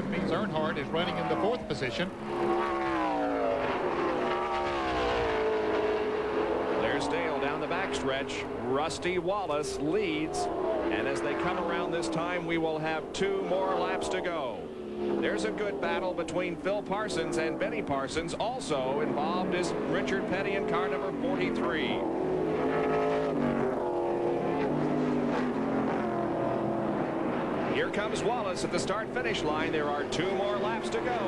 that means Earnhardt is running in the 4th position. There's Dale down the backstretch. Rusty Wallace leads. And as they come around this time, we will have 2 more laps to go. There's a good battle between Phil Parsons and Benny Parsons. Also involved is Richard Petty in car number 43. Here comes Wallace at the start-finish line. There are 2 more laps to go.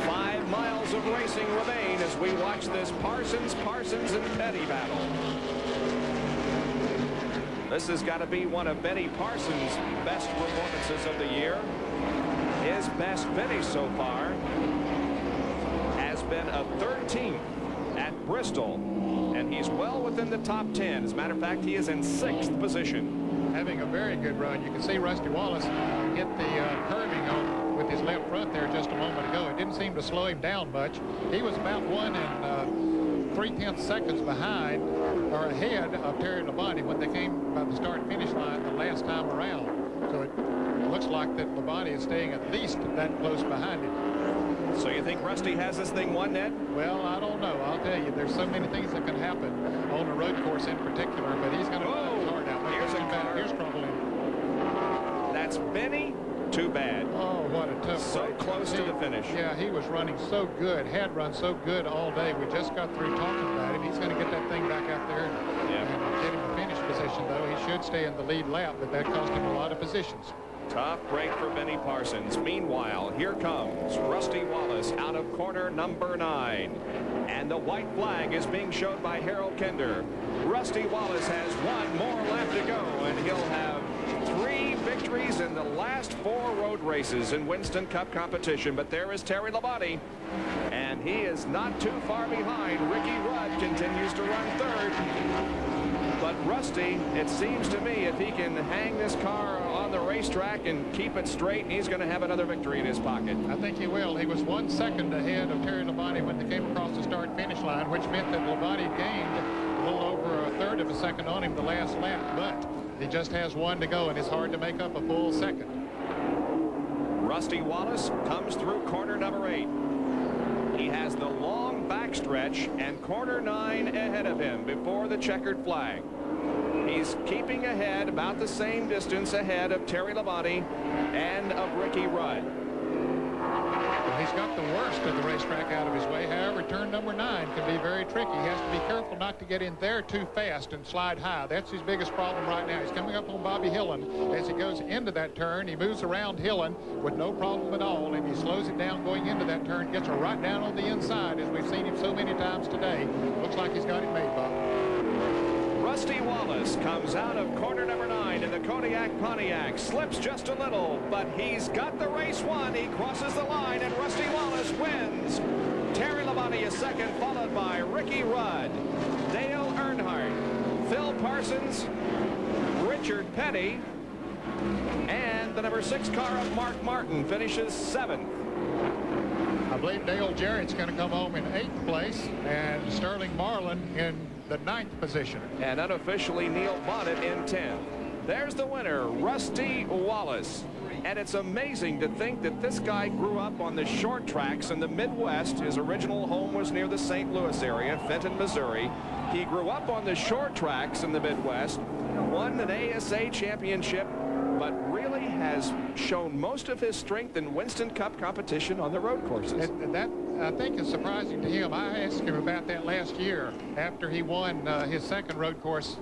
5 miles of racing remain as we watch this Parsons, and Petty battle. This has got to be one of Benny Parsons' best performances of the year. His best finish so far has been a 13th at Bristol, and he's well within the top 10. As a matter of fact, he is in 6th position. Having a very good run. You can see Rusty Wallace hit the curving on with his left front there just a moment ago. It didn't seem to slow him down much. He was about 1 3/10 seconds behind or ahead of Terry Labonte when they came by the start-finish line the last time around. So it looks like that Labonte is staying at least that close behind him. So you think Rusty has this thing won, Ned? Well, I don't know. I'll tell you, there's so many things that can happen on a road course in particular, but he's going to run his heart out. Here's a car. Here's trouble in. That's Benny. Too bad. Oh, what a tough So break. close to the finish. Yeah, he was running so good, had run so good all day. We just got through talking about him. He's going to get that thing back out there and get him a finish position, though. He should stay in the lead lap, but that cost him a lot of positions. Tough break for Benny Parsons. Meanwhile, here comes Rusty Wallace out of corner number 9. And the white flag is being shown by Harold Kinder. Rusty Wallace has 1 more lap to go, and he'll have 3 victories in the last 4 road races in Winston Cup competition. But there is Terry Labonte, and he is not too far behind. Ricky Rudd continues to run 3rd. But Rusty, it seems to me, if he can hang this car on the racetrack and keep it straight, he's going to have another victory in his pocket. I think he will. He was 1 second ahead of Terry Labonte when they came across the start-finish line, which meant that Labonte gained a little over 1/3 of a second on him the last lap. But he just has 1 to go, and it's hard to make up a full second. Rusty Wallace comes through corner number 8. He has the long backstretch and corner 9 ahead of him before the checkered flag. He's keeping ahead about the same distance ahead of Terry Labonte and of Ricky Rudd. Well, he's got the worst of the racetrack out of his way. However, turn number 9 can be very tricky. He has to be careful not to get in there too fast and slide high. That's his biggest problem right now. He's coming up on Bobby Hillen. As he goes into that turn, he moves around Hillen with no problem at all, and he slows it down going into that turn, gets her right down on the inside, as we've seen him so many times today. Looks like he's got it made, Bob. Rusty Wallace comes out of corner number 9 in the Kodiak Pontiac. Slips just a little, but he's got the race won. He crosses the line, and Rusty Wallace wins. Terry Labonte is second, followed by Ricky Rudd, Dale Earnhardt, Phil Parsons, Richard Petty, and the number 6 car of Mark Martin finishes 7th. I believe Dale Jarrett's going to come home in 8th place, and Sterling Marlin in the 9th position. And unofficially Neil Bonnet in 10th. There's the winner, Rusty Wallace. And it's amazing to think that this guy grew up on the short tracks in the Midwest. His original home was near the St. Louis area, Fenton, Missouri. He grew up on the short tracks in the Midwest, won an ASA championship, but really has shown most of his strength in Winston Cup competition on the road courses. And that, I think, is surprising to him. I asked him about that last year after he won his 2nd road course.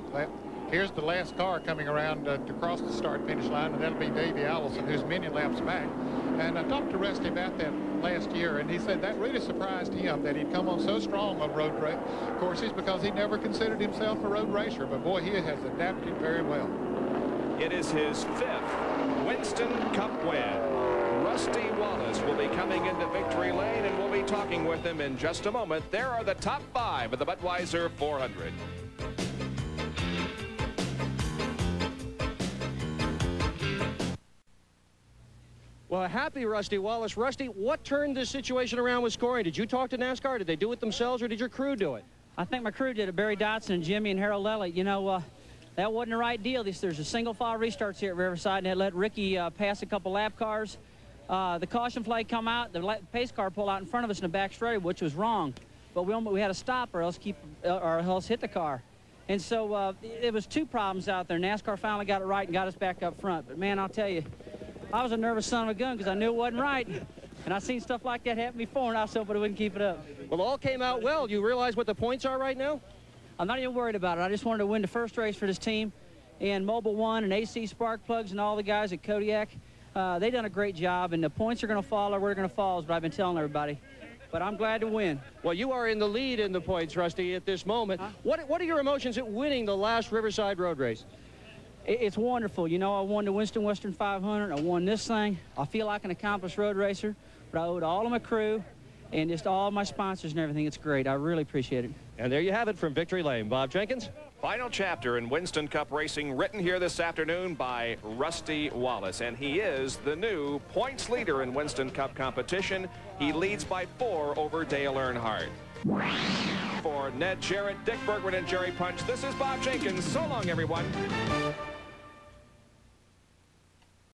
Here's the last car coming around to cross the start-finish line, and that'll be Davey Allison, who's many laps back. And I talked to Rusty about that last year, and he said that really surprised him that he'd come on so strong on road courses because he never considered himself a road racer. But, boy, he has adapted very well. It is his 5th Winston Cup win. Rusty Wallace will be coming into victory lane, and we'll be talking with him in just a moment. There are the top 5 of the Budweiser 400. Well, happy Rusty Wallace. Rusty, what turned this situation around with scoring? Did you talk to NASCAR? Did they do it themselves, or did your crew do it? I think my crew did it. Barry Dotson and Jimmy and Harold Elliott. You know, that wasn't the right deal. There's a single file restarts here at Riverside, and they let Ricky pass a couple lap cars. The caution flag come out, the pace car pulled out in front of us in the back straight, which was wrong. But we had to stop or else hit the car. And so it was 2 problems out there. NASCAR finally got it right and got us back up front. But man, I'll tell you, I was a nervous son of a gun because I knew it wasn't right. And I've seen stuff like that happen before, and I was hoping I wouldn't keep it up. Well, all came out well. You realize what the points are right now? I'm not even worried about it. I just wanted to win the first race for this team. And Mobile One and AC Spark Plugs and all the guys at Kodiak, they done a great job. And the points are going to fall or we're going to fall, is what I've been telling everybody. But I'm glad to win. Well, you are in the lead in the points, Rusty, at this moment. What are your emotions at winning the last Riverside Road Race? It's wonderful. You know, I won the Winston Western 500. I won this thing. I feel like an accomplished road racer. But I owe it all of my crew and just all my sponsors and everything. It's great. I really appreciate it. And there you have it from Victory Lane. Bob Jenkins. Final chapter in Winston Cup racing, written here this afternoon by Rusty Wallace. And he is the new points leader in Winston Cup competition. He leads by 4 over Dale Earnhardt. For Ned Jarrett, Dick Bergman, and Jerry Punch, this is Bob Jenkins. So long, everyone.